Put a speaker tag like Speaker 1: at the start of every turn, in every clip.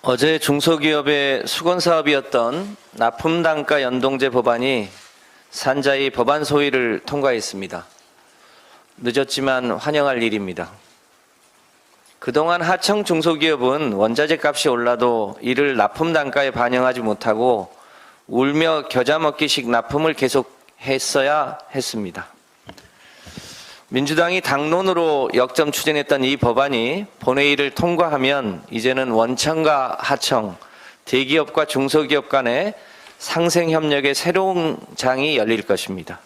Speaker 1: 어제 중소기업의 수건사업이었던 납품단가 연동제 법안이 산자위 법안 소위를 통과했습니다. 늦었지만 환영할 일입니다. 그동안 하청 중소기업은 원자재 값이 올라도 이를 납품단가에 반영하지 못하고 울며 겨자 먹기식 납품을 계속했어야 했습니다. 민주당이 당론으로 역점 추진했던 이 법안이 본회의를 통과하면 이제는 원청과 하청, 대기업과 중소기업 간의 상생협력의 새로운 장이 열릴 것입니다.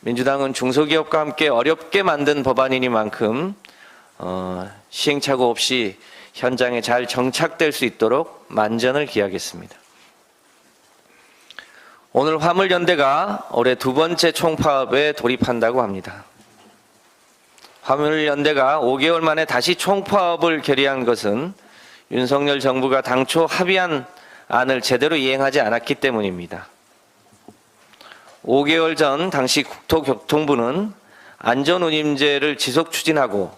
Speaker 1: 민주당은 중소기업과 함께 어렵게 만든 법안이니만큼 시행착오 없이 현장에 잘 정착될 수 있도록 만전을 기하겠습니다. 오늘 화물연대가 올해 두 번째 총파업에 돌입한다고 합니다. 화물연대가 5개월 만에 다시 총파업을 결의한 것은 윤석열 정부가 당초 합의한 안을 제대로 이행하지 않았기 때문입니다. 5개월 전 당시 국토교통부는 안전운임제를 지속 추진하고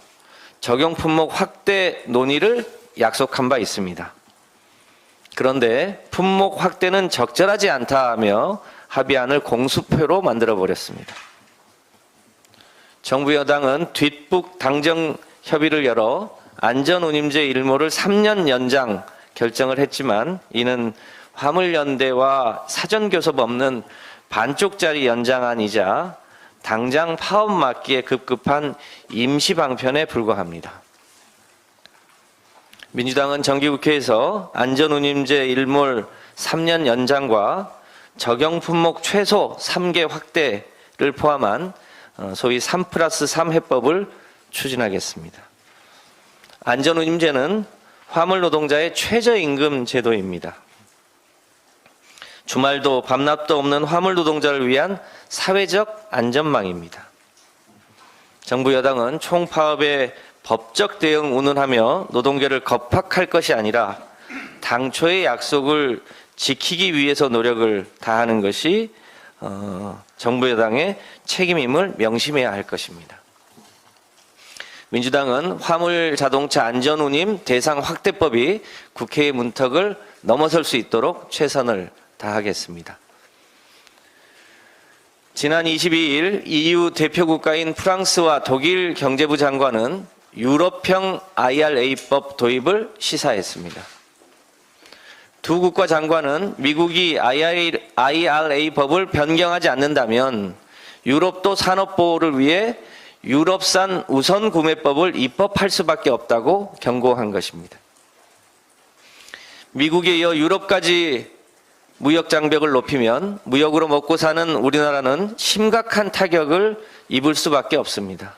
Speaker 1: 적용 품목 확대 논의를 약속한 바 있습니다. 그런데 품목 확대는 적절하지 않다 하며 합의안을 공수표로 만들어버렸습니다. 정부 여당은 뒷북 당정 협의를 열어 안전운임제 일모를 3년 연장 결정을 했지만 이는 화물연대와 사전교섭 없는 반쪽짜리 연장안이자 당장 파업 막기에 급급한 임시방편에 불과합니다. 민주당은 정기국회에서 안전운임제 일몰 3년 연장과 적용 품목 최소 3개 확대를 포함한 소위 3+3 해법을 추진하겠습니다. 안전운임제는 화물노동자의 최저임금 제도입니다. 주말도 밤낮도 없는 화물노동자를 위한 사회적 안전망입니다. 정부 여당은 총파업에 법적 대응 운운하며 노동계를 겁박할 것이 아니라 당초의 약속을 지키기 위해서 노력을 다하는 것이 정부 여당의 책임임을 명심해야 할 것입니다. 민주당은 화물 자동차 안전운임 대상 확대법이 국회의 문턱을 넘어설 수 있도록 최선을 다하겠습니다. 지난 22일 EU 대표국가인 프랑스와 독일 경제부 장관은 유럽형 IRA법 도입을 시사했습니다. 두 국가 장관은 미국이 IRA법을 변경하지 않는다면 유럽도 산업보호를 위해 유럽산 우선구매법을 입법할 수밖에 없다고 경고한 것입니다. 미국에 이어 유럽까지 무역 장벽을 높이면 무역으로 먹고 사는 우리나라는 심각한 타격을 입을 수밖에 없습니다.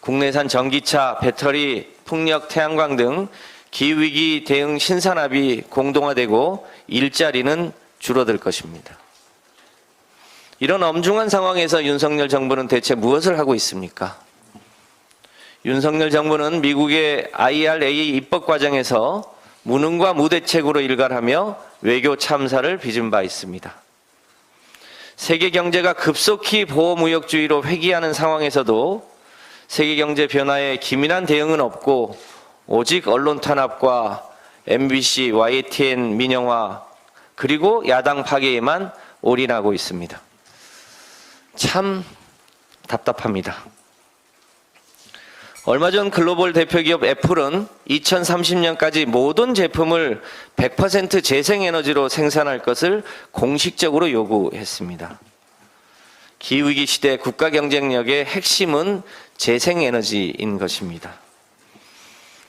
Speaker 1: 국내산 전기차, 배터리, 풍력, 태양광 등 기후위기 대응 신산업이 공동화되고 일자리는 줄어들 것입니다. 이런 엄중한 상황에서 윤석열 정부는 대체 무엇을 하고 있습니까? 윤석열 정부는 미국의 IRA 입법 과정에서 무능과 무대책으로 일관하며 외교 참사를 빚은 바 있습니다. 세계 경제가 급속히 보호무역주의로 회귀하는 상황에서도 세계 경제 변화에 기민한 대응은 없고 오직 언론 탄압과 MBC, YTN 민영화 그리고 야당 파괴에만 올인하고 있습니다. 참 답답합니다. 얼마 전 글로벌 대표기업 애플은 2030년까지 모든 제품을 100% 재생에너지로 생산할 것을 공식적으로 요구했습니다. 기후위기 시대 국가 경쟁력의 핵심은 재생에너지인 것입니다.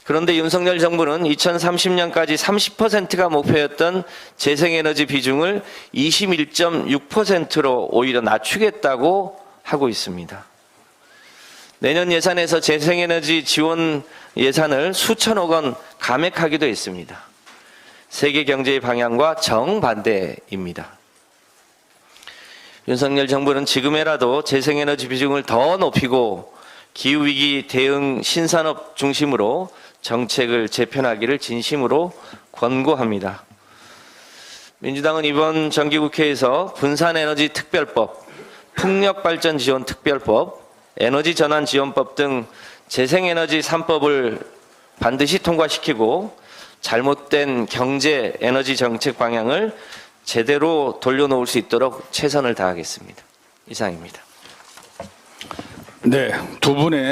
Speaker 1: 그런데 윤석열 정부는 2030년까지 30%가 목표였던 재생에너지 비중을 21.6%로 오히려 낮추겠다고 하고 있습니다. 내년 예산에서 재생에너지 지원 예산을 수천억 원 감액하기도 했습니다. 세계 경제의 방향과 정반대입니다. 윤석열 정부는 지금에라도 재생에너지 비중을 더 높이고 기후위기 대응 신산업 중심으로 정책을 재편하기를 진심으로 권고합니다. 민주당은 이번 정기국회에서 분산에너지 특별법, 풍력발전지원특별법, 에너지전환지원법 등 재생에너지 3법을 반드시 통과시키고 잘못된 경제 에너지 정책 방향을 제대로 돌려놓을 수 있도록 최선을 다하겠습니다. 이상입니다.
Speaker 2: 네, 두 분의